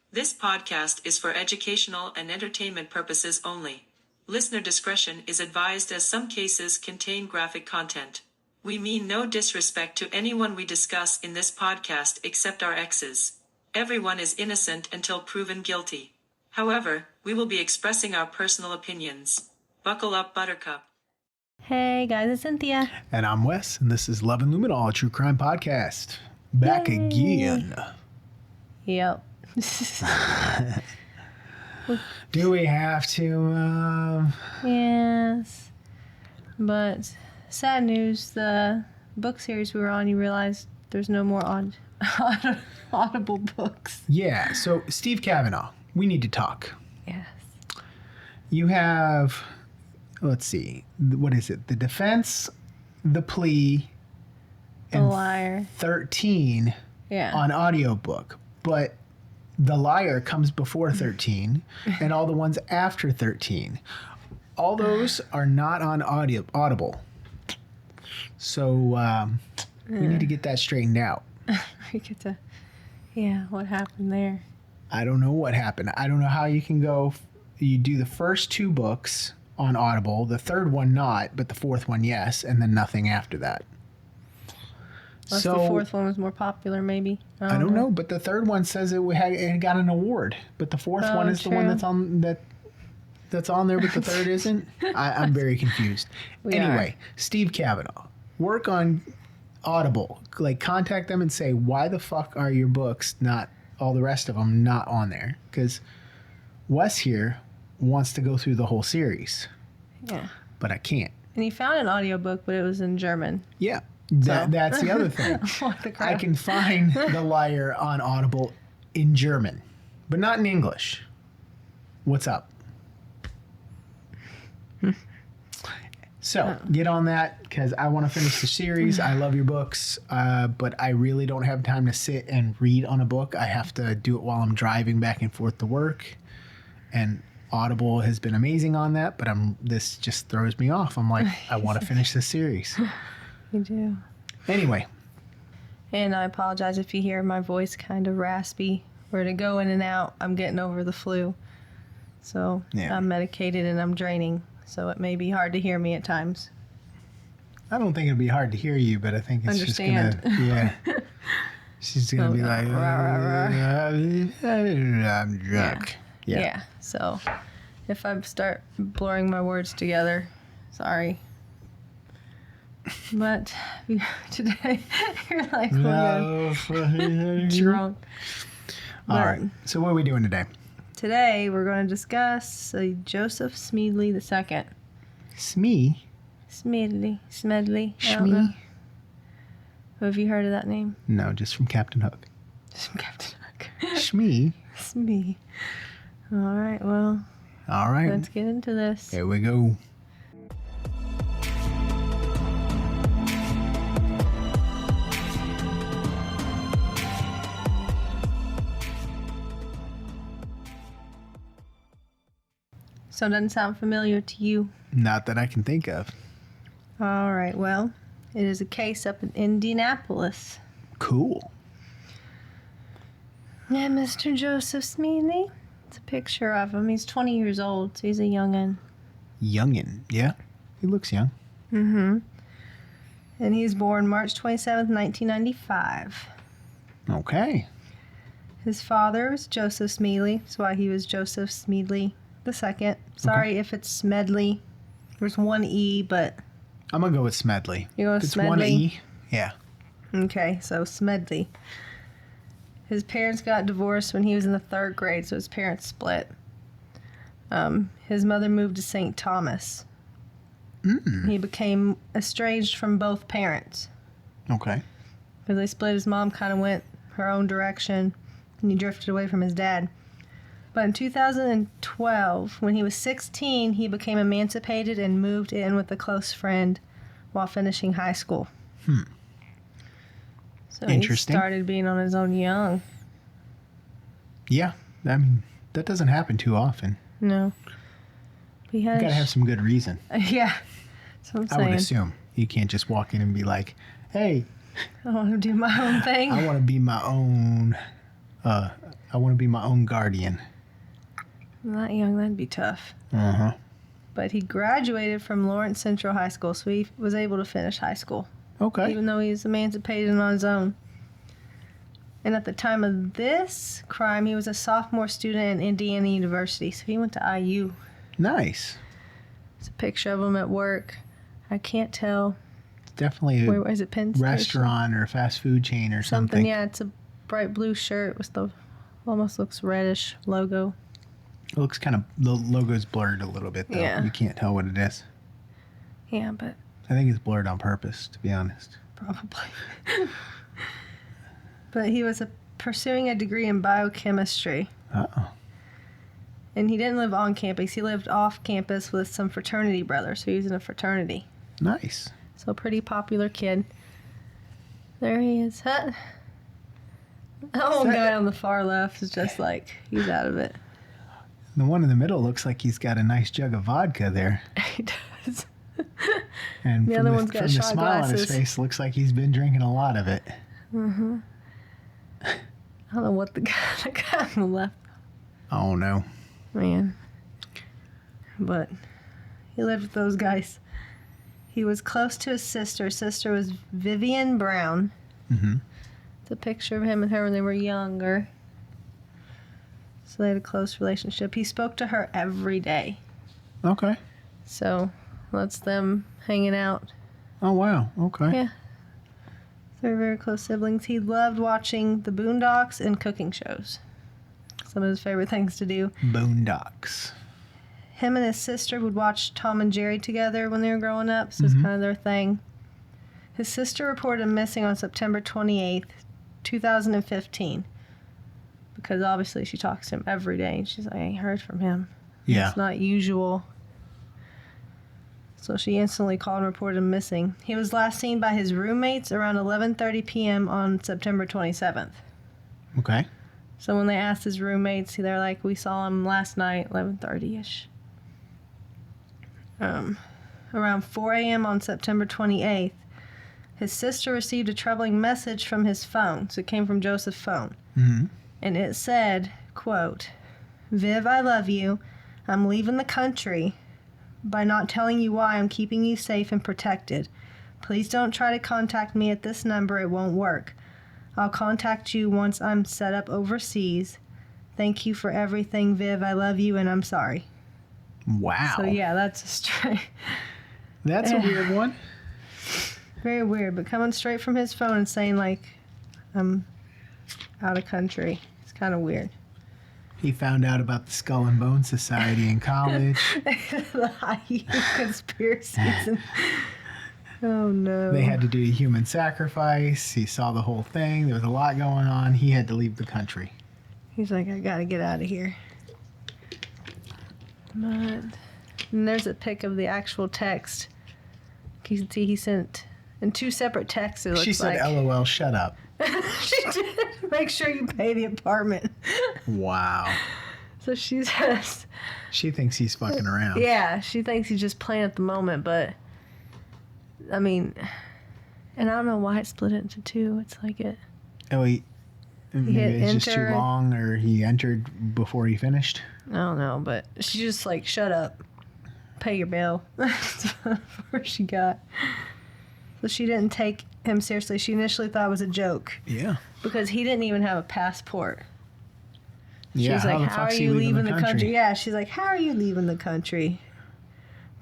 This podcast is for educational and entertainment purposes only. Listener discretion is advised as some cases contain graphic content. We mean no disrespect to anyone we discuss in this podcast except our exes. Everyone is innocent until proven guilty. However, we will be expressing our personal opinions. Buckle up, Buttercup. Hey guys, it's Cynthia. And I'm Wes, and this is Love and Luminol, a true crime podcast. Back Yay. again. Yep. Do we have to? Yes. But sad news, the book series we were on, you realized there's no more Audible books. Yeah, so Steve Kavanaugh, we need to talk. Yes. You have, let's see, what is it? The defense, the plea, The Liar. 13 on audiobook. But The Liar comes before 13 and all the ones after 13. All those are not on Audible. So we need to get that straightened out. We get to, what happened there? I don't know what happened. I don't know how you can go, you do the first two books on Audible, the third one not, but the fourth one yes, and then nothing after that. Unless the fourth one was more popular, maybe. I don't know, but the third one says it got an award, but the fourth one is the one that's on that's on there, but the third isn't. I'm very confused. Anyway, Steve Kavanaugh, work on Audible. Like, contact them and say, why the fuck are your books, not all the rest of them, not on there? Because Wes here wants to go through the whole series. Yeah. But I can't. And he found an audiobook, but it was in German. Yeah. That's the other thing. I can find The Liar on Audible in German, but not in English. What's up? So get on that, because I want to finish the series. I love your books, but I really don't have time to sit and read on a book. I have to do it while I'm driving back and forth to work, and Audible has been amazing on that, but this just throws me off. I'm like, I want to finish this series. You do. Anyway. And I apologize if you hear my voice kind of raspy. We're to go in and out. I'm getting over the flu. So I'm medicated and I'm draining. So it may be hard to hear me at times. I don't think it'll be hard to hear you, but I think it's just going to, she's going to be like, I'm drunk. Yeah. So if I start blurring my words together, sorry. But today, you're like, no, drunk. All right. So what are we doing today? Today, we're going to discuss Joseph Smedley II. Smee? Smedley. Shmee? Have you heard of that name? No, just from Captain Hook. Just from Captain Hook. Shmee? Smee. All right, well. All right. Let's get into this. Here we go. So it doesn't sound familiar to you? Not that I can think of. All right, well, it is a case up in Indianapolis. Cool. Yeah, Mr. Joseph Smedley. It's a picture of him. He's 20 years old, so he's a youngin'. Youngin', yeah. He looks young. Mm-hmm. And he was born March 27th, 1995. Okay. His father was Joseph Smedley. That's why he was Joseph Smedley II. Sorry if it's Smedley. There's one E, but... I'm going to go with Smedley. You go with Smedley? It's one E? Yeah. Okay, so Smedley. His parents got divorced when he was in the 3rd grade, so his parents split. His mother moved to St. Thomas. He became estranged from both parents. Okay. Because they split, his mom kind of went her own direction, and he drifted away from his dad. But in 2012, when he was 16, he became emancipated and moved in with a close friend while finishing high school. So Interesting. He started being on his own young. Yeah, I mean, that doesn't happen too often. No. You gotta have some good reason. Yeah, that's what I'm saying. I would assume. You can't just walk in and be like, hey, I want to do my own thing. I want to be my own I want to be my own guardian. Not young, that'd be tough. Uh-huh. But he graduated from Lawrence Central High School, so he was able to finish high school. Okay. Even though he was emancipated and on his own. And at the time of this crime, he was a sophomore student at Indiana University, so he went to IU. Nice. It's a picture of him at work. I can't tell. Definitely a Where is it? Penn Station? restaurant or fast food chain or something. Yeah, it's a bright blue shirt with the almost looks reddish logo. It looks kind of, the logo's blurred a little bit, though. Yeah. You can't tell what it is. Yeah, but I think it's blurred on purpose, to be honest. probably. But he was pursuing a degree in biochemistry. Uh-oh. And he didn't live on campus. He lived off campus with some fraternity brothers. So he was in a fraternity. Nice. So a pretty popular kid. There he is. Huh? That one guy on the far left is just like, he's out of it. The one in the middle looks like he's got a nice jug of vodka there. He does. And The from other one's got from the shot smile on his glasses. face, looks like he's been drinking a lot of it. Mm-hmm. I don't know what the guy on the left. Oh, no. Man. But he lived with those guys. He was close to his sister. His sister was Vivian Brown. Mm-hmm. It's a picture of him and her when they were younger. So they had a close relationship. He spoke to her every day. Okay. So that's them hanging out. Oh, wow. Okay. Yeah. They're very close siblings. He loved watching the Boondocks and cooking shows. Some of his favorite things to do. Boondocks. Him and his sister would watch Tom and Jerry together when they were growing up, so it's kind of their thing. His sister reported him missing on September 28th, 2015. Because obviously she talks to him every day, and she's like, I ain't heard from him. Yeah. It's not usual. So she instantly called and reported him missing. He was last seen by his roommates around 11:30 p.m. on September 27th. Okay. So when they asked his roommates, they're like, we saw him last night, 11:30ish. Around 4 a.m. on September 28th, his sister received a troubling message from his phone. So it came from Joseph's phone. Mm-hmm. And it said, quote, Viv, I love you. I'm leaving the country. By not telling you why, I'm keeping you safe and protected. Please don't try to contact me at this number. It won't work. I'll contact you once I'm set up overseas. Thank you for everything, Viv. I love you, and I'm sorry. Wow. So, yeah, that's a straight... That's a weird one. Very weird, but coming straight from his phone and saying, like, I'm out of country. It's kind of weird. He found out about the Skull and Bone Society in college. The IU conspiracies. Oh, no. They had to do a human sacrifice. He saw the whole thing. There was a lot going on. He had to leave the country. He's like, I gotta get out of here. But, and there's a pic of the actual text. You can see he sent in 2 separate texts. It looks She said, like. LOL, shut up. She did. Make sure you pay the apartment. Wow. So she says. She thinks he's fucking around. Yeah, she thinks he's just playing at the moment, but. I mean. And I don't know why it split it into 2. It's like it. Oh, maybe hit it's just too enter. long, or he entered before he finished. I don't know, but she just like, shut up. Pay your bill. That's where she got. So she didn't take him seriously. She initially thought it was a joke. Yeah. Because he didn't even have a passport. Yeah. She's like, how are fuck's he you leaving the country? country? Yeah, she's like, how are you leaving the country?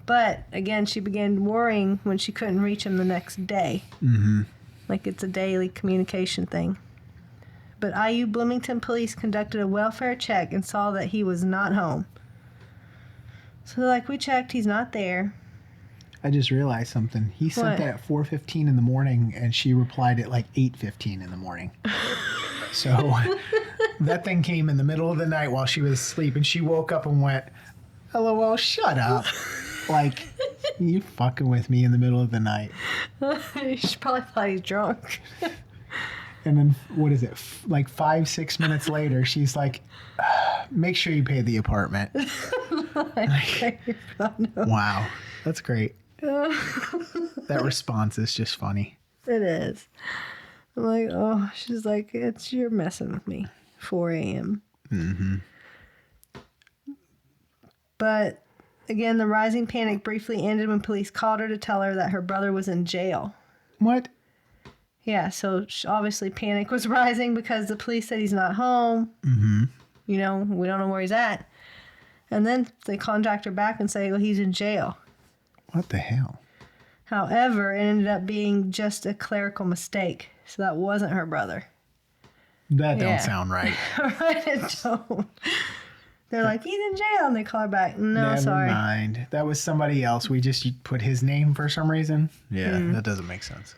But again, she began worrying when she couldn't reach him the next day. Mm-hmm. Like it's a daily communication thing. But IU Bloomington police conducted a welfare check and saw that he was not home. So they're like, we checked, he's not there. I just realized something. He sent What? that at 4:15 in the morning, and she replied at like 8:15 in the morning. So that thing came in the middle of the night while she was asleep, and she woke up and went, LOL, shut up. Like, you fucking with me in the middle of the night. She probably thought he's drunk. And then, what is it, like 5-6 minutes later, she's like, make sure you pay the apartment. Wow. That's great. That response is just funny. It is. I'm like, oh, she's like, you're messing with me. 4 a.m. But again, the rising panic briefly ended when police called her to tell her that her brother was in jail. What? Yeah, so obviously panic was rising because the police said he's not home. You know, we don't know where he's at. And then they contact her back and say, well, he's in jail. What the hell? However, it ended up being just a clerical mistake. So that wasn't her brother. That don't sound right. Right, it don't. They're like, he's in jail. And they call her back. No, Never sorry. mind. That was somebody else. We just put his name for some reason. Yeah, that doesn't make sense.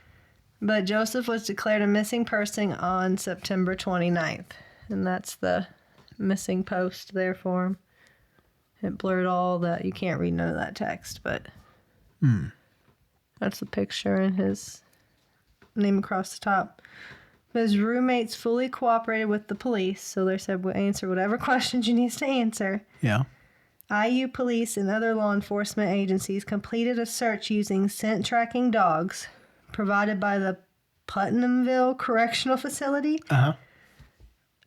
But Joseph was declared a missing person on September 29th. And that's the missing post there for him. It blurred all that. You can't read none of that text, but that's the picture and his name across the top. His roommates fully cooperated with the police, so they said, we'll answer whatever questions you need us to answer. Yeah. IU police and other law enforcement agencies completed a search using scent tracking dogs provided by the Putnamville Correctional Facility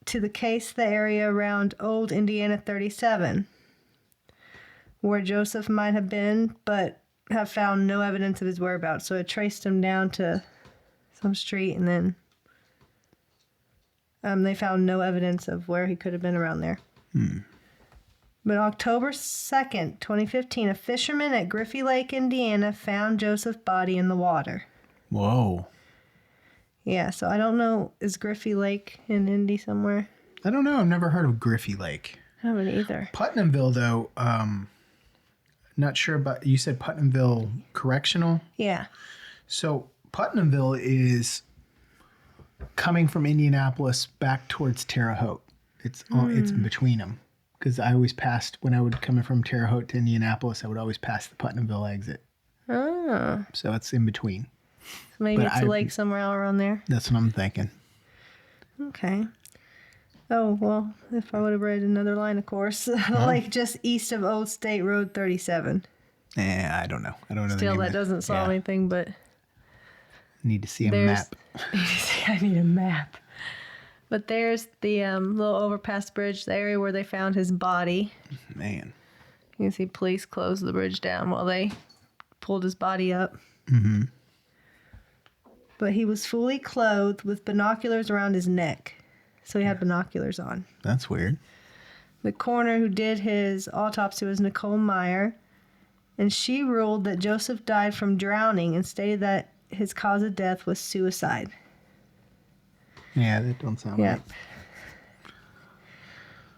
to case the area around Old Indiana 37, where Joseph might have been, but have found no evidence of his whereabouts. So it traced him down to some street, and then they found no evidence of where he could have been around there. But October 2nd, 2015, a fisherman at Griffey Lake, Indiana, found Joseph's body in the water. Whoa. Yeah, so I don't know. Is Griffey Lake in Indy somewhere? I don't know. I've never heard of Griffey Lake. I haven't either. Putnamville, though, not sure about, you said Putnamville Correctional? Yeah. So Putnamville is coming from Indianapolis back towards Terre Haute. It's in between them. Because I always passed, when I would come in from Terre Haute to Indianapolis, I would always pass the Putnamville exit. Oh. So it's in between. Maybe But it's a lake somewhere out around there. That's what I'm thinking. Okay. Oh, well, if I would have read another line, of course. The lake just east of Old State Road 37. I don't know. I don't know. Still, the name that of it. doesn't solve anything, but Need to see a there's... map. I need a map. But there's the little overpass bridge, the area where they found his body. Man. You can see police closed the bridge down while they pulled his body up. But he was fully clothed with binoculars around his neck. So he had binoculars on. That's weird. The coroner who did his autopsy was Nicole Meyer, and she ruled that Joseph died from drowning and stated that his cause of death was suicide. Yeah, that don't sound right.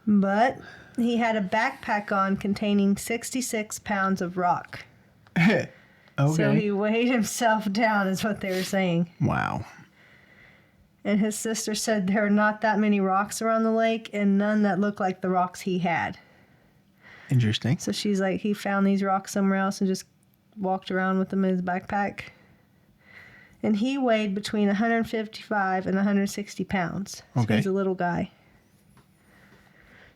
But he had a backpack on containing 66 pounds of rock. Okay. So he weighed himself down, is what they were saying. Wow. And his sister said there are not that many rocks around the lake and none that look like the rocks he had. Interesting. So she's like, he found these rocks somewhere else and just walked around with them in his backpack. And he weighed between 155 and 160 pounds. So he's a little guy.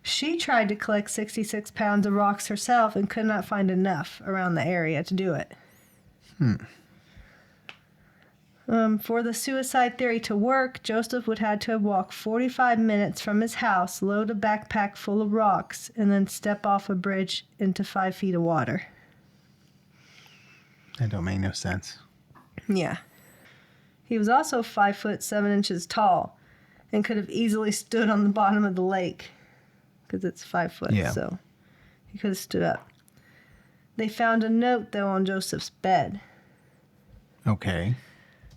She tried to collect 66 pounds of rocks herself and could not find enough around the area to do it. For the suicide theory to work, Joseph would have to have walked 45 minutes from his house, load a backpack full of rocks, and then step off a bridge into 5 feet of water. That don't make no sense. Yeah. He was also 5 foot 7 inches tall and could have easily stood on the bottom of the lake because it's 5 foot, so he could have stood up. They found a note, though, on Joseph's bed. Okay.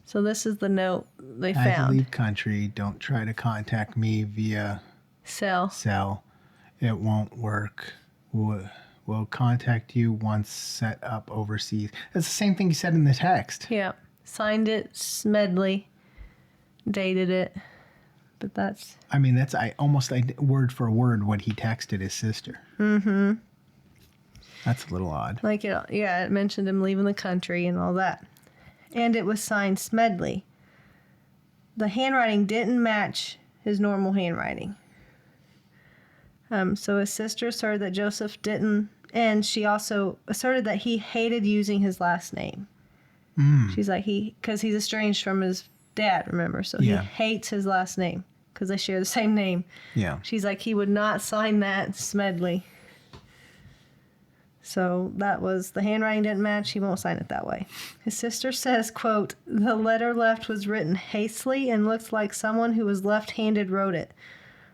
So this is the note they I had to found. leave country. Don't try to contact me via cell. It won't work. We'll contact you once set up overseas. That's the same thing you said in the text. Yeah. Signed it, Smedley. Dated it. But that's... I mean, that's almost word for word what he texted his sister. That's a little odd. Like, it mentioned him leaving the country and all that. And it was signed Smedley. The handwriting didn't match his normal handwriting. So his sister asserted that Joseph didn't, and she also asserted that he hated using his last name. She's like, because he's estranged from his dad, remember? So he hates his last name. because they share the same name. Yeah. She's like, he would not sign that, Smedley. So that was, the handwriting didn't match. He won't sign it that way. His sister says, quote, the letter left was written hastily and looks like someone who was left-handed wrote it.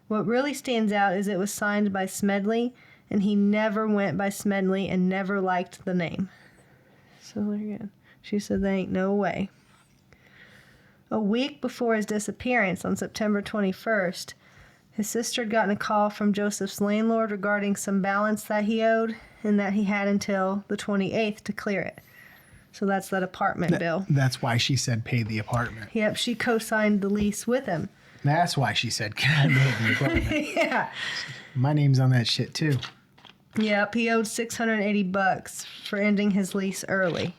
What really stands out is it was signed by Smedley, and he never went by Smedley and never liked the name. So there again, she said there ain't no way. A week before his disappearance, on September 21st, his sister had gotten a call from Joseph's landlord regarding some balance that he owed and that he had until the 28th to clear it. So that's that apartment bill. That's why she said pay the apartment. Yep, she co-signed the lease with him. That's why she said can I pay the apartment. Yeah. My name's on that shit too. Yep, he owed $680 for ending his lease early.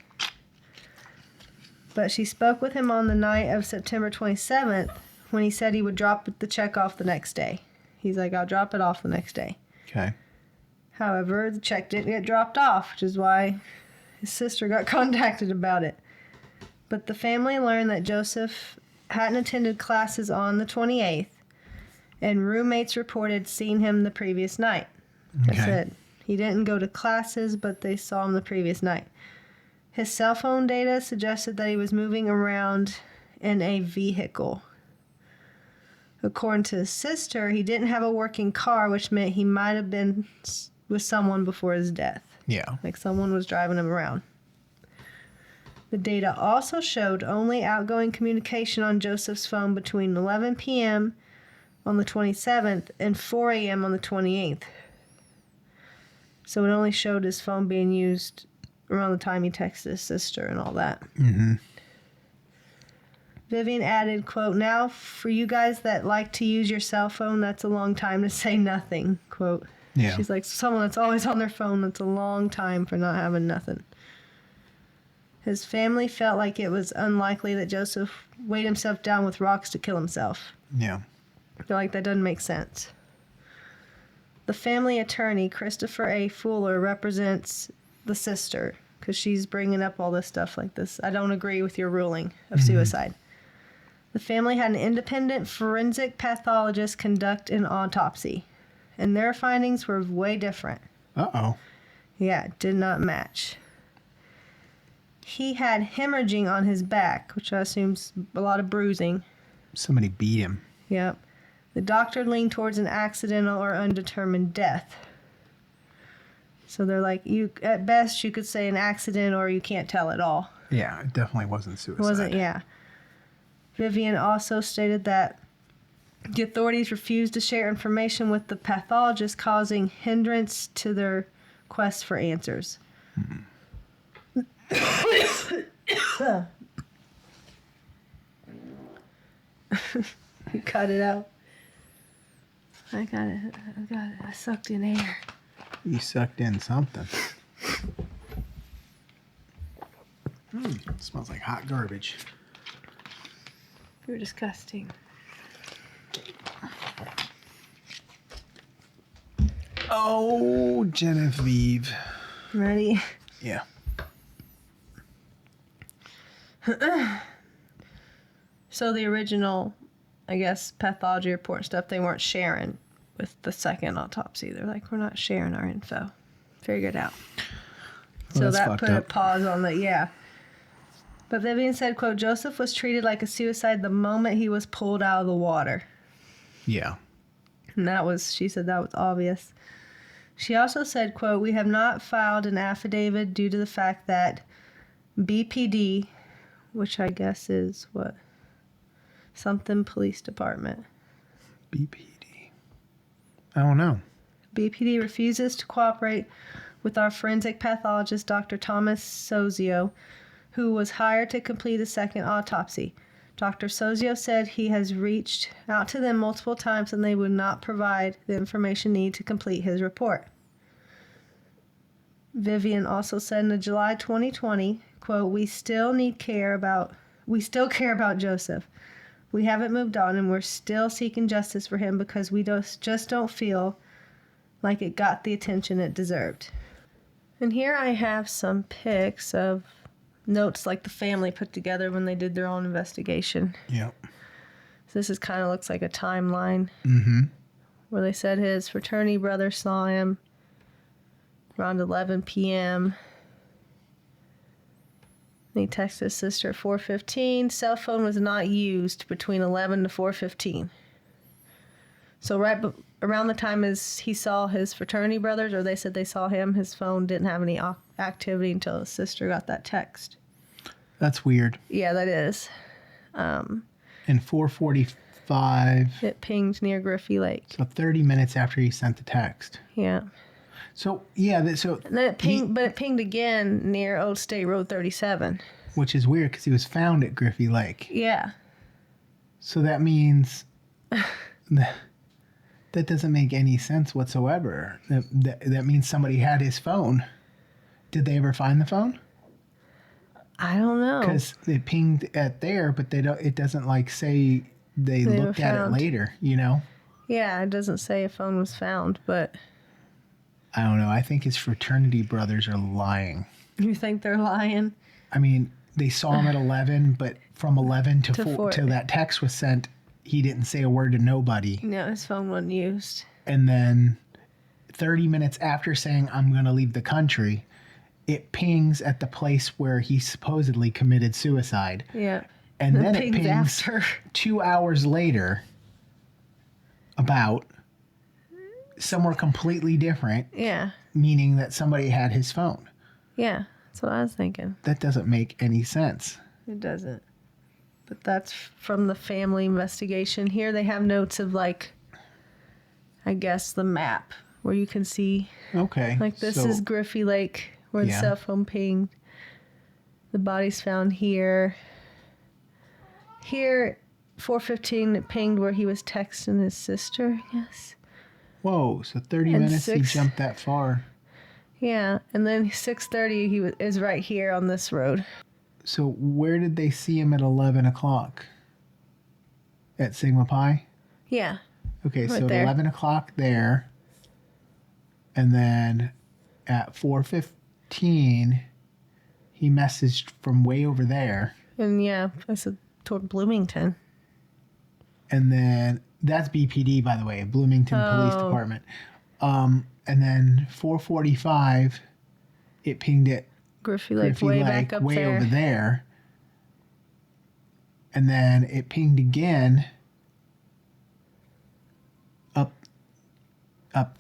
But she spoke with him on the night of September 27th when he said he would drop the check off the next day. He's like, I'll drop it off the next day. Okay. However, the check didn't get dropped off, which is why his sister got contacted about it. But the family learned that Joseph hadn't attended classes on the 28th, and roommates reported seeing him the previous night. Okay. I said he didn't go to classes, but they saw him the previous night. His cell phone data suggested that he was moving around in a vehicle. According to his sister, he didn't have a working car, which meant he might have been with someone before his death. Yeah. Like someone was driving him around. The data also showed only outgoing communication on Joseph's phone between 11 p.m. on the 27th and 4 a.m. on the 28th. So it only showed his phone being used around the time he texted his sister and all that. Mm-hmm. Vivian added, quote, now for you guys that like to use your cell phone, that's a long time to say nothing, quote. Yeah. She's like, someone that's always on their phone, that's a long time for not having nothing. His family felt like it was unlikely that Joseph weighed himself down with rocks to kill himself. Yeah. They're like, that doesn't make sense. The family attorney, Christopher A. Fuller, represents the sister because she's bringing up all this stuff like this. I don't agree with your ruling of suicide. The family had an independent forensic pathologist conduct an autopsy, and their findings were way different. Uh-oh. Yeah, it did not match. He had hemorrhaging on his back, which I assume's a lot of bruising. Somebody beat him. Yep. The doctor leaned towards an accidental or undetermined death. So they're like, you at best you could say an accident or you can't tell at all. Yeah, it definitely wasn't suicide. It wasn't, yeah. Vivian also stated that the authorities refused to share information with the pathologist, causing hindrance to their quest for answers. You cut it out. I got it. I sucked in air. You sucked in something. Smells like hot garbage. You're disgusting. Oh, Genevieve. Ready? Yeah. So the original, I guess, pathology report stuff, they weren't sharing with the second autopsy. They're like, we're not sharing our info. Figure it out. Well, so that's that put fucked a up. pause on the, yeah. But Vivian said, quote, Joseph was treated like a suicide the moment he was pulled out of the water. Yeah. And that was, she said that was obvious. She also said, quote, we have not filed an affidavit due to the fact that BPD, which I guess is what? Something police department. BPD. I don't know. BPD refuses to cooperate with our forensic pathologist, Dr. Thomas Sozio, who was hired to complete a second autopsy. Dr. Sozio said he has reached out to them multiple times and they would not provide the information needed to complete his report. Vivian also said in the July 2020, quote, we still care about Joseph. We haven't moved on and we're still seeking justice for him because we just don't feel like it got the attention it deserved. And here I have some pics of notes like the family put together when they did their own investigation. Yep. So this is kind of looks like a timeline. Mm-hmm. Where they said his fraternity brother saw him around 11 p.m. He texted his sister at 4:15. Cell phone was not used between 11 to 4:15. So around the time as he saw his fraternity brothers, or they said they saw him, his phone didn't have any activity until his sister got that text. That's weird. Yeah, that is. And 4:45. It pinged near Griffey Lake. So 30 minutes after he sent the text. Yeah. So yeah, And then it pinged, but it pinged again near Old State Road 37. Which is weird because he was found at Griffey Lake. Yeah. So that means that doesn't make any sense whatsoever. That means somebody had his phone. Did they ever find the phone? I don't know. Because they pinged at there, but they don't. It doesn't like say they looked at it later. You know. Yeah, it doesn't say a phone was found, but I don't know. I think his fraternity brothers are lying. You think they're lying? I mean, they saw him at 11, but from 11 to 4 till that text was sent, he didn't say a word to nobody. No, his phone wasn't used. And then 30 minutes after saying, I'm going to leave the country, it pings at the place where he supposedly committed suicide. Yeah. And then it pings after. 2 hours later about somewhere completely different. Yeah. Meaning that somebody had his phone. Yeah, that's what I was thinking. That doesn't make any sense. It doesn't. But that's from the family investigation. Here they have notes of, like, I guess the map where you can see. Okay. Like, this is Griffey Lake where the cell phone pinged. The body's found here. Here, 4:15, it pinged where he was texting his sister, yes. Whoa, so 30 minutes he jumped that far. Yeah, and then 6:30 he is right here on this road. So where did they see him at 11 o'clock? At Sigma Pi? Yeah. Okay, right so at there. 11 o'clock there. And then at 4:15, he messaged from way over there. And yeah, I said toward Bloomington. And then that's BPD, by the way, Bloomington Police Department. And then 4:45, it pinged at Griffey Lake, way back up way there. over there. And then it pinged again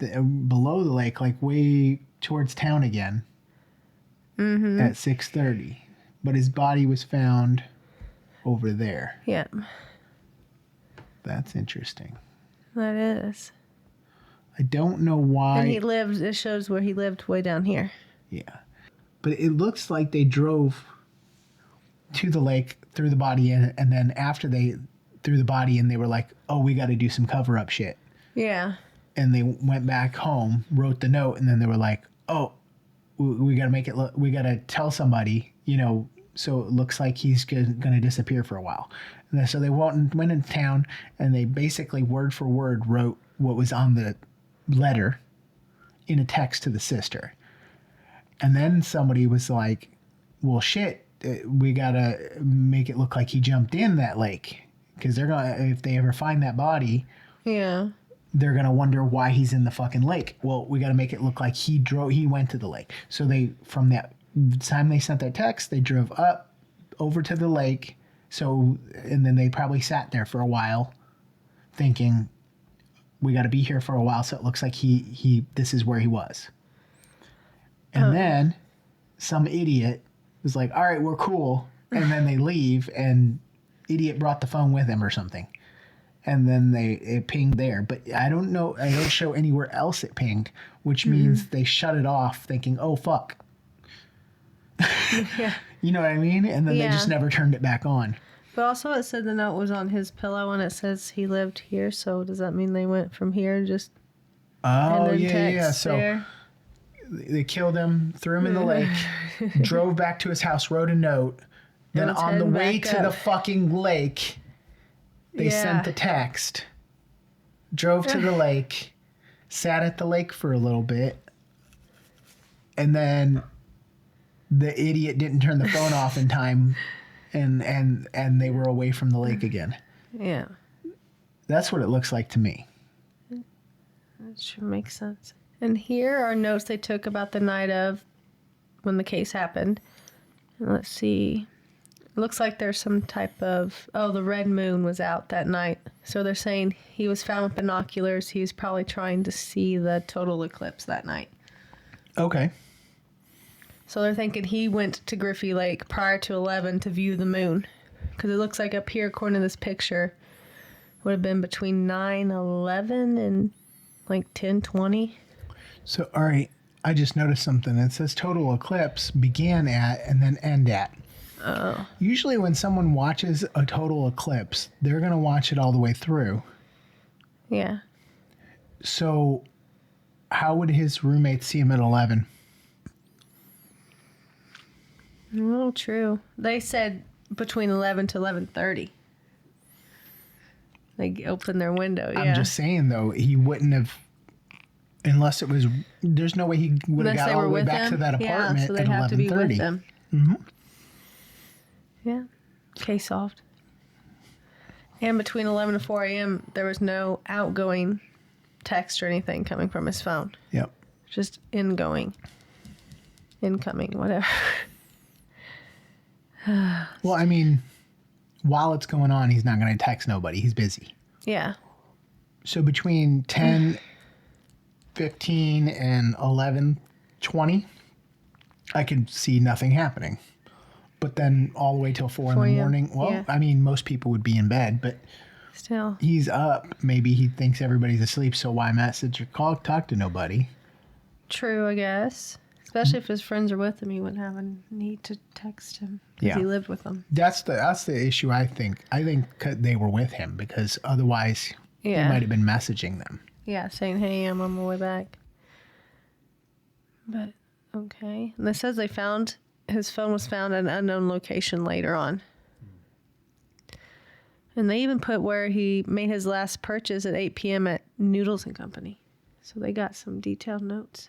below the lake, like way towards town again. Mm-hmm. At 6:30. But his body was found over there. Yeah. That's interesting. That is. I don't know why. And it shows where he lived way down here. Yeah. But it looks like they drove to the lake, threw the body in, and then after they threw the body in, they were like, oh, we got to do some cover-up shit. Yeah. And they went back home, wrote the note, and then they were like, oh, we got to make it look, we got to tell somebody, you know, so it looks like he's going to disappear for a while. And then, so they went into town, and they basically word for word wrote what was on the letter in a text to the sister. And then somebody was like, well, shit, we got to make it look like he jumped in that lake. Because they're going to, if they ever find that body, Yeah. they're going to wonder why he's in the fucking lake. Well, we got to make it look like he went to the lake. So they, from that time they sent that text, they drove up over to the lake. So, and then they probably sat there for a while thinking, we got to be here for a while. So it looks like this is where he was. And then some idiot was like, all right, we're cool. And then they leave, and idiot brought the phone with him or something. And then it pinged there. But I don't know. I don't show anywhere else it pinged, which means they shut it off thinking, oh, fuck. Yeah. You know what I mean? And then they just never turned it back on. But also it said the note was on his pillow and it says he lived here. So does that mean they went from here and just... Oh, yeah. So there? They killed him, threw him in the lake, drove back to his house, wrote a note. Then on the way to the fucking lake, they sent the text, drove to the lake, sat at the lake for a little bit, and then the idiot didn't turn the phone off in time, and they were away from the lake again. Yeah. That's what it looks like to me. That should make sense. And here are notes they took about the night of when the case happened. And let's see. It looks like there's some type of... Oh, the red moon was out that night. So they're saying he was found with binoculars. He was probably trying to see the total eclipse that night. Okay. So they're thinking he went to Griffey Lake prior to 11 to view the moon. Because it looks like up here, according to this picture, would have been between 9:11 and like 10:20. So, all right, I just noticed something. It says total eclipse began at and then end at. Oh. Usually when someone watches a total eclipse, they're going to watch it all the way through. Yeah. So how would his roommates see him at 11? Oh, true. They said between 11 to 11:30. They opened their window, yeah. I'm just saying, though, he wouldn't have, unless it was, there's no way he would have got all the way back to that apartment yeah, so at they'd have to be with 11:30. them. Mm-hmm. Yeah. Case solved. And between 11 and 4 a.m., there was no outgoing text or anything coming from his phone. Yep. Just incoming, whatever. Well, I mean, while it's going on, he's not going to text nobody. He's busy. Yeah. So between 10:15 and 11:20, I could see nothing happening. But then all the way till 4 in the morning, well, yeah. I mean, most people would be in bed, but Still. he's up. Maybe he thinks everybody's asleep, so why message or call, talk to nobody? True, I guess. Especially if his friends are with him, he wouldn't have a need to text him because Yeah. he lived with them. That's the issue, I think. I think they were with him because otherwise Yeah. he might have been messaging them. Yeah, saying, hey, I'm on my way back. But, okay. And it says his phone was found at an unknown location later on. And they even put where he made his last purchase at 8 p.m. at Noodles and Company. So they got some detailed notes.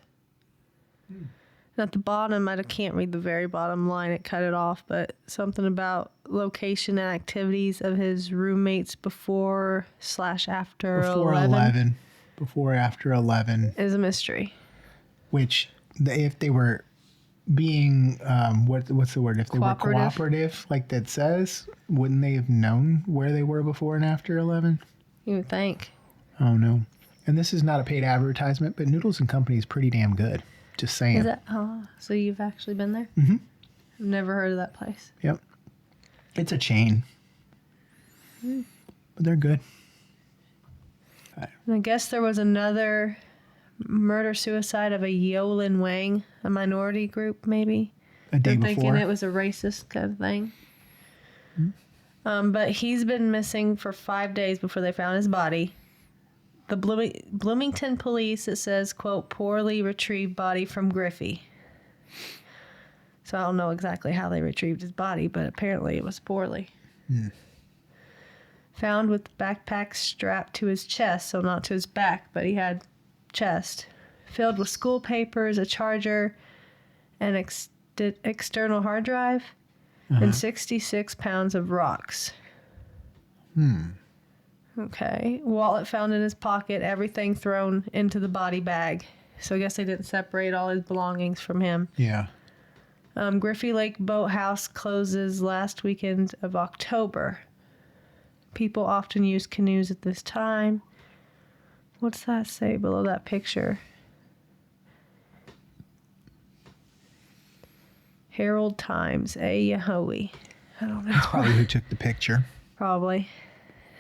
And at the bottom, I can't read the very bottom line. It cut it off, but something about location and activities of his roommates before/after Before 11. Before after 11. is a mystery. Which, if they were being, what's the word? If they were cooperative, like that says, wouldn't they have known where they were before and after 11? You would think. Oh, no. And this is not a paid advertisement, but Noodles and Company is pretty damn good. Just saying. Is that? Oh, so you've actually been there? Mm-hmm. I've never heard of that place. Yep. It's a chain. But they're good. And I guess there was another murder-suicide of a Yolin Wang, a minority group, maybe. A day They're before. thinking it was a racist kind of thing. But he's been missing for 5 days before they found his body. The Bloomington police, it says, quote, poorly retrieved body from Griffey. So I don't know exactly how they retrieved his body, but apparently it was poorly. Found with backpack strapped to his chest, so not to his back, but he had chest. Filled with school papers, a charger, an external hard drive, and 66 pounds of rocks. Okay. Wallet found in his pocket, everything thrown into the body bag. So I guess they didn't separate all his belongings from him. Yeah. Griffey Lake Boathouse closes last weekend of October. People often use canoes at this time. What's that say below that picture? Herald Times, A. Yahoe. I don't know. That's probably who took the picture. Probably.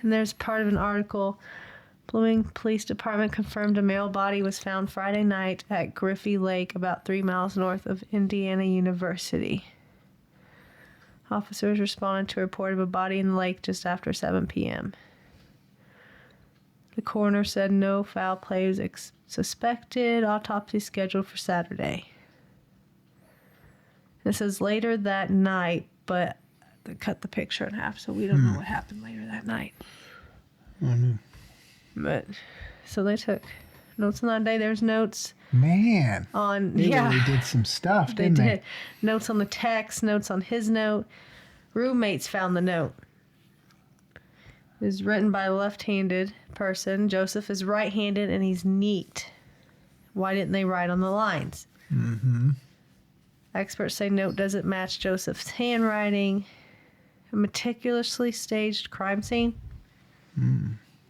And there's part of an article. Blooming Police Department confirmed a male body was found Friday night at Griffey Lake, about 3 miles north of Indiana University. Officers responded to a report of a body in the lake just after 7 p.m. The coroner said no foul play was suspected. Autopsy scheduled for Saturday. It says later that night, but they cut the picture in half, so we don't know what happened later that night. But so they took notes on that day. There's notes Man. on They really did some stuff, they didn't did they? notes on the text, notes on his note. Roommates found the note. is written by a left-handed person. Joseph is right-handed, and he's neat. Why didn't they write on the lines? Mm-hmm. Experts say note doesn't match Joseph's handwriting. A meticulously staged crime scene.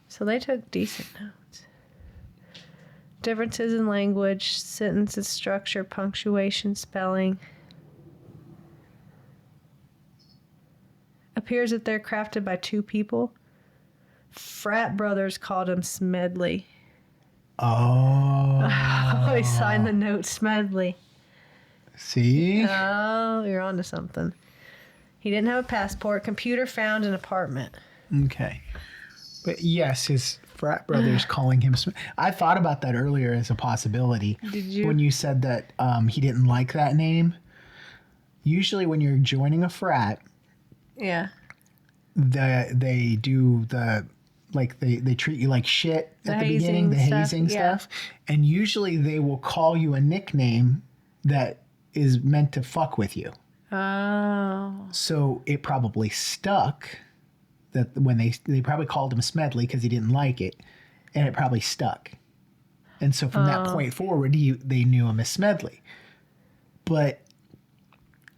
So they took decent notes. Differences in language, sentences, structure, punctuation, spelling. Appears that they're crafted by two people. Frat brothers called him Smedley. Oh. He signed the note Smedley. See? Oh, you're onto something. He didn't have a passport. Computer found an apartment. Okay. But yes, his frat brother's calling him. I thought about that earlier as a possibility. Did you? When you said that he didn't like that name. Usually when you're joining a frat, Yeah. they do the, like, they treat you like shit at the beginning, the hazing stuff. And usually they will call you a nickname that is meant to fuck with you. Oh. So it probably stuck that when they probably called him Smedley because he didn't like it, and it probably stuck. And so from that point forward, they knew him as Smedley. But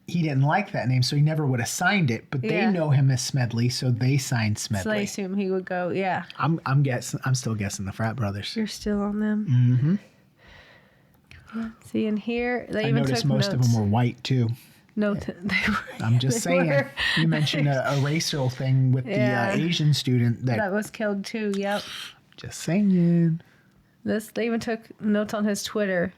he didn't like that name, so he never would have signed it. But they know him as Smedley, so they signed Smedley. So they assume he would go, yeah. I'm guessing. I'm still guessing the frat brothers. You're still on them. Mm-hmm. Yeah. See, in here, they I even noticed took most notes. of them were white too. No, they were. I'm just they saying. were. You mentioned a racial thing with Yeah. the Asian student That was killed too, yep. Just saying. They even took notes on his Twitter.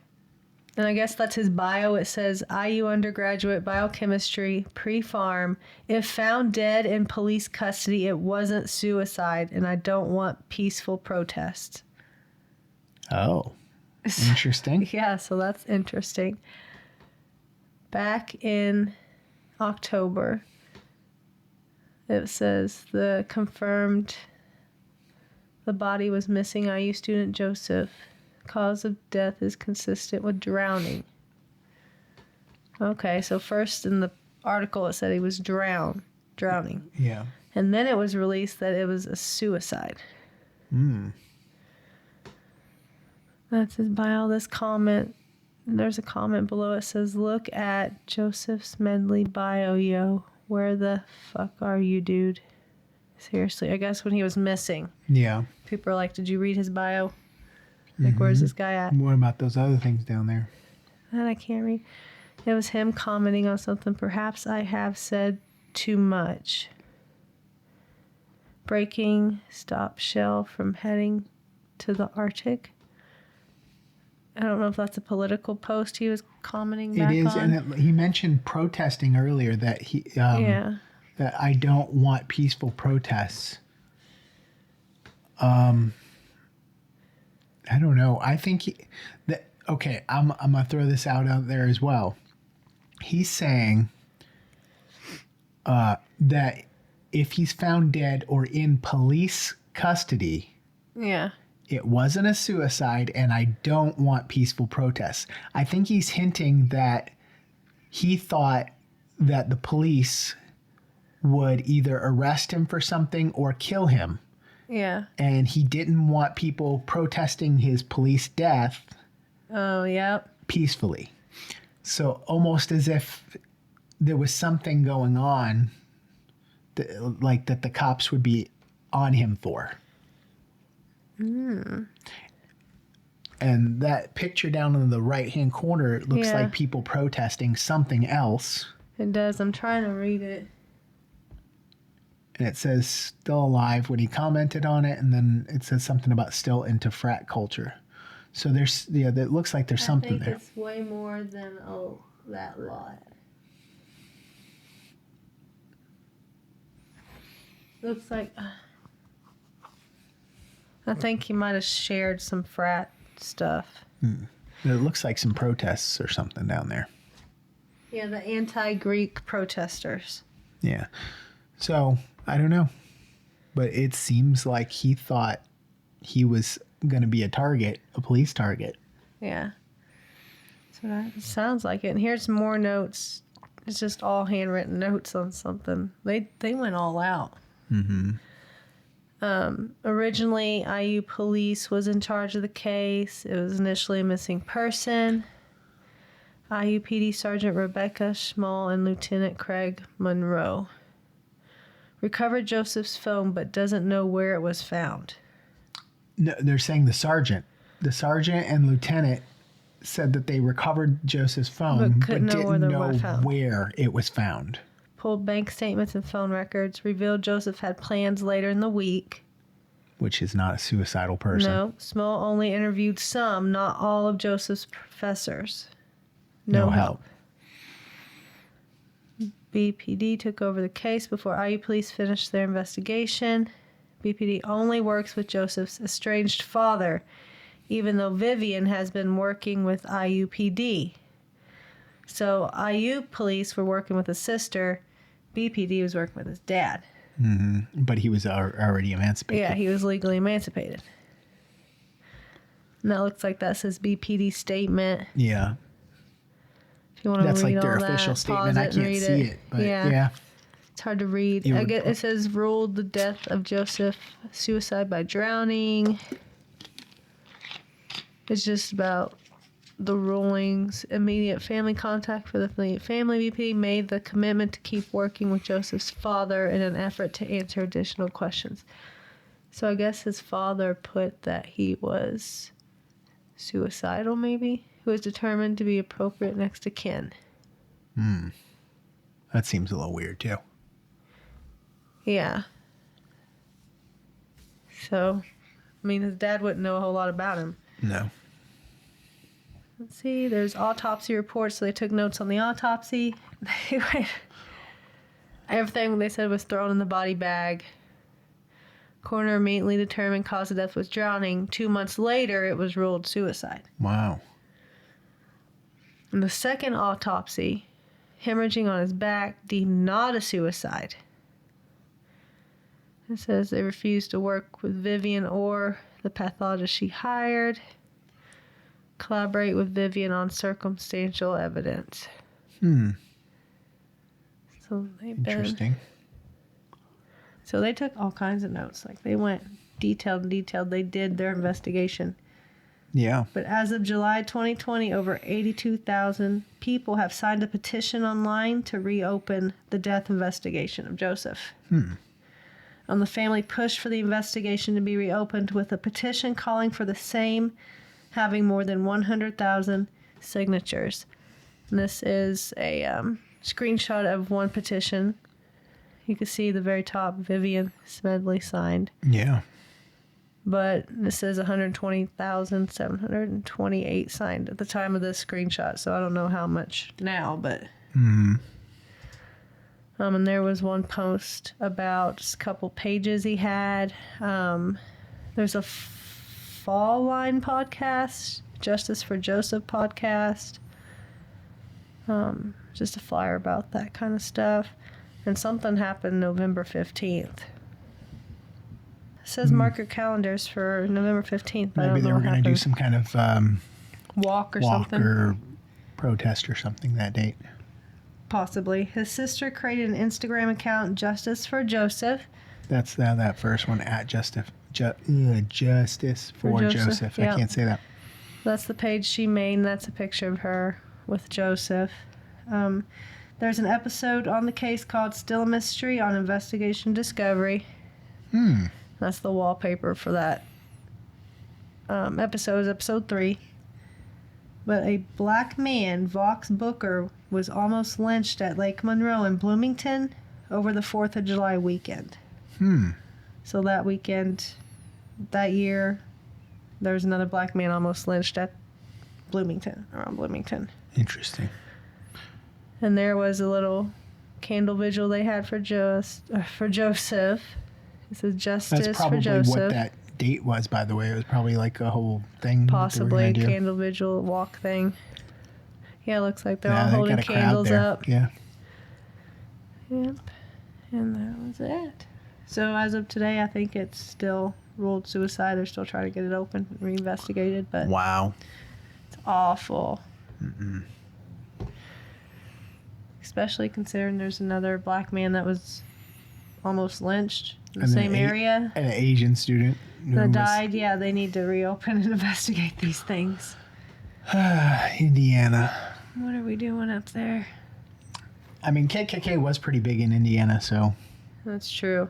And I guess that's his bio. It says, IU undergraduate, biochemistry, pre-farm. If found dead in police custody, it wasn't suicide, and I don't want peaceful protests. Oh, interesting. Yeah, so that's interesting. Back in October, it says the body was missing IU student Joseph. Cause of death is consistent with drowning. Okay, so first in the article it said he was drowning. Yeah. And then it was released that it was a suicide. That's his bio. This comment, there's a comment below. It says, look at Joseph Smedley bio, yo. Where the fuck are you, dude? Seriously, I guess when he was missing. Yeah. People are like, did you read his bio? Like, where's this guy at? What about those other things down there? And I can't read. It was him commenting on something. Perhaps I have said too much. Breaking stop shell from heading to the Arctic. I don't know if that's a political post he was commenting back on. It is, and he mentioned protesting earlier that that I don't want peaceful protests. I don't know. I think okay, I'm gonna throw this out there as well. He's saying that if he's found dead or in police custody, it wasn't a suicide, and I don't want peaceful protests. I think he's hinting that he thought that the police would either arrest him for something or kill him. Yeah. And he didn't want people protesting his police death peacefully. So almost as if there was something going on like that the cops would be on him for. And that picture down in the right-hand corner looks like people protesting something else. It does. I'm trying to read it. And it says still alive when he commented on it, and then it says something about still into frat culture. So there's, it looks like there's something there. I think it's way more than that lot. Looks like I think he might have shared some frat stuff. It looks like some protests or something down there. Yeah, the anti-Greek protesters. Yeah. So, I don't know. But it seems like he thought he was going to be a target, a police target. Yeah. So that sounds like it. And here's more notes. It's just all handwritten notes on something. They went all out. Originally, IU police was in charge of the case. It was initially a missing person. IUPD Sergeant Rebecca Schmall and Lieutenant Craig Monroe recovered Joseph's phone but doesn't know where it was found. No, they're saying the sergeant and lieutenant said that they recovered Joseph's phone but didn't know where it was found. Pulled bank statements and phone records, revealed Joseph had plans later in the week. Which is not a suicidal person. No, Small only interviewed some, not all of Joseph's professors. No help. BPD took over the case before IU police finished their investigation. BPD only works with Joseph's estranged father, even though Vivian has been working with IUPD. So IU police were working with his sister. BPD was working with his dad. Mm-hmm. But he was already emancipated. Yeah, he was legally emancipated. And that looks like that's his BPD statement. Yeah. If you want to that's read like their all official that, statement. I can't see it. But yeah. It's hard to read. It says ruled the death of Joseph suicide by drowning. It's just about the rulings. Immediate family contact for the family. VP made the commitment to keep working with Joseph's father in an effort to answer additional questions. So I guess his father put that he was suicidal, maybe, who was determined to be appropriate next to kin. That seems a little weird, too. Yeah. So, I mean, his dad wouldn't know a whole lot about him. No. Let's see, there's autopsy reports, so they took notes on the autopsy. Everything they said was thrown in the body bag. Coroner immediately determined cause of death was drowning. 2 months later, it was ruled suicide. Wow. In the second autopsy, hemorrhaging on his back, deemed not a suicide. It says they refused to work with Vivian or the pathologist she hired. Collaborate with Vivian on circumstantial evidence. So Interesting. So they took all kinds of notes. Like they went detailed. They did their investigation. Yeah. But as of July 2020, over 82,000 people have signed a petition online to reopen the death investigation of Joseph. The family pushed for the investigation to be reopened with a petition calling for the same, having more than 100,000 signatures. And this is a screenshot of one petition. You can see the very top, Vivian Smedley signed. Yeah. But this says 120,728 signed at the time of this screenshot. So I don't know how much now, but... and there was one post about just a couple pages he had. There's a Fall Line podcast, Justice for Joseph podcast. Just a flyer about that kind of stuff. And something happened November 15th. It says mark your calendars for November 15th. Maybe they were going to do some kind of walk something. Or protest or something that date. Possibly. His sister created an Instagram account, Justice for Joseph. That's that first one, at Justice for Joseph. Yep. I can't say that. That's the page she made, and that's a picture of her with Joseph. There's an episode on the case called Still a Mystery on Investigation Discovery. That's the wallpaper for that episode, episode 3. But a black man, Vox Booker, was almost lynched at Lake Monroe in Bloomington over the 4th of July weekend. So that weekend, that year, there was another black man almost lynched at around Bloomington. Interesting. And there was a little candle vigil they had for Joseph. It says Justice That's for Joseph. probably what that date was, by the way. It was probably like a whole thing. Possibly a candle vigil walk thing. Yeah, it looks like they're all holding got a candles crowd there. up. Yeah. Yep. And that was it. So as of today, I think it's still ruled suicide. They're still trying to get it open and reinvestigated, but Wow. it's awful. Especially considering there's another black man that was almost lynched in the And same area. An Asian student That died. Yeah, they need to reopen and investigate these things. Indiana. What are we doing up there? I mean, KKK was pretty big in Indiana, so. That's true.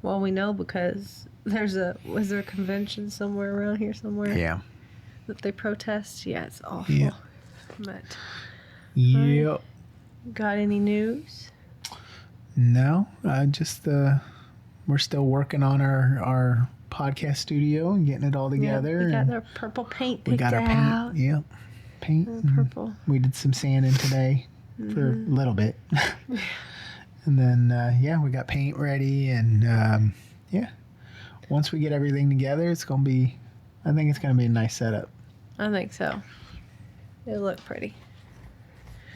Well, we know because was there a convention somewhere around here somewhere? Yeah. That they protest? Yeah, it's awful. Yeah. But Yep. got any news? No, just we're still working on our podcast studio and getting it all together. Yeah, we got and our purple paint we picked got our out. paint. Yep. Paint. and Purple. We did some sanding today for a little bit. And then, we got paint ready. And, once we get everything together, I think it's going to be a nice setup. I think so. It'll look pretty.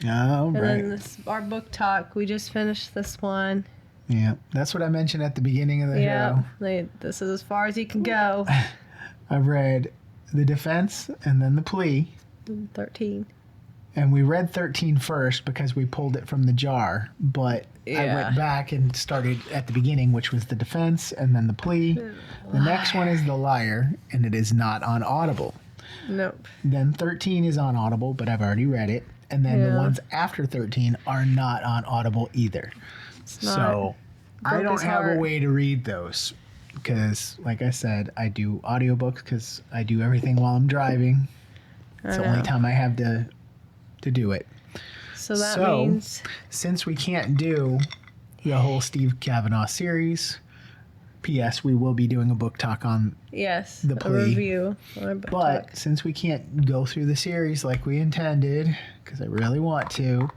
All And right. then our book talk, we just finished this one. Yeah, that's what I mentioned at the beginning of the show. This is as far as you can go. I've read The Defense and then The Plea. 13. And we read 13 first because we pulled it from the jar. But I went back and started at the beginning, which was The Defense and then The Plea. The next one is The Liar, and it is not on Audible. Nope. Then 13 is on Audible, but I've already read it. And then the ones after 13 are not on Audible either. So I don't have a way to read those because, like I said, I do audiobooks because I do everything while I'm driving. It's the only time I have to do it. So that means... Since we can't do the whole Steve Kavanaugh series, P.S. we will be doing a book talk on The Plea. A review. But since we can't go through the series like we intended, because I really want to,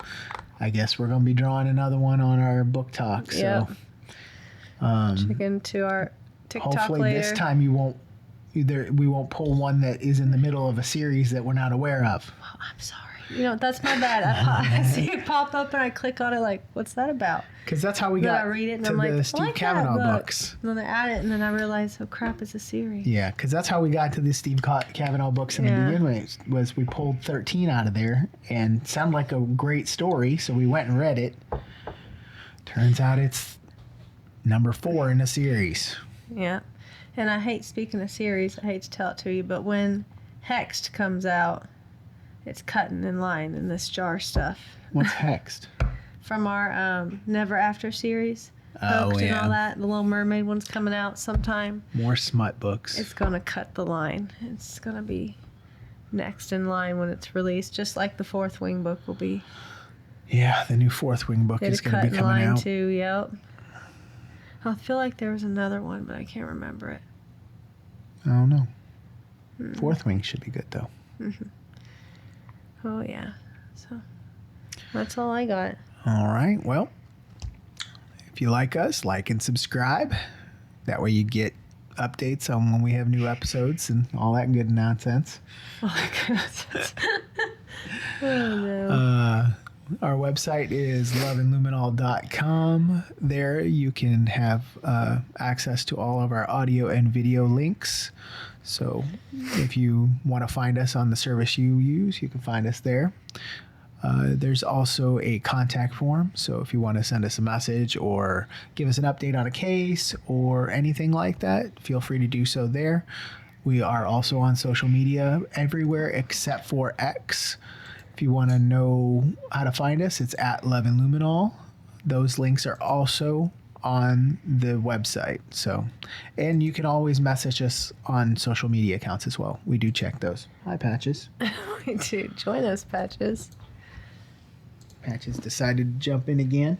I guess we're going to be drawing another one on our book talk. So, check into our TikTok hopefully later. this time we won't pull one that is in the middle of a series that we're not aware of. Oh, I'm sorry. That's my bad. I see it pop up and I click on it like, what's that about? Because that's how we Then got I read it and to I'm like, the I Steve like that Kavanaugh book. books. And then I add it and then I realize, oh crap, it's a series. Yeah, because that's how we got to the Steve Kavanaugh books in the beginning. Was we pulled 13 out of there and sounded like a great story, so we went and read it. Turns out it's number 4 in the series. Yeah. And I hate, speaking of series, I hate to tell it to you, but when Hexed comes out, it's cutting in line in this jar stuff. What's Hexed? From our Never After series. Oh, Hooked yeah. and all that. The Little Mermaid one's coming out sometime. More smut books. It's going to cut the line. It's going to be next in line when it's released, just like the Fourth Wing book will be. Yeah, the new Fourth Wing book is going to be coming out. Too, yep. I feel like there was another one, but I can't remember it. I don't know. Fourth Wing should be good, though. Mm-hmm. Oh, yeah. So, that's all I got. All right. Well, if you like us, like and subscribe. That way you get updates on when we have new episodes and all that good nonsense. Oh, my goodness. Oh, no. Our website is loveandluminol.com. There you can have access to all of our audio and video links. So if you want to find us on the service you use, you can find us there. There's also a contact form. So if you want to send us a message or give us an update on a case or anything like that, feel free to do so there. We are also on social media everywhere except for X. If you want to know how to find us, it's at Love and Luminol. Those links are also on the website. So, and you can always message us on social media accounts as well. We do check those. Hi, Patches. We do. Join us, Patches. Patches decided to jump in again.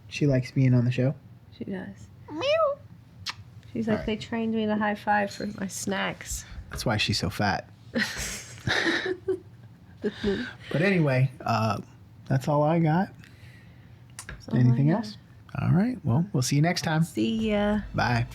She likes being on the show. She does. Meow. She's like, they trained me to high five for my snacks. That's why she's so fat. But anyway, that's all I got. Anything else? All right. Well, we'll see you next time. See ya. Bye.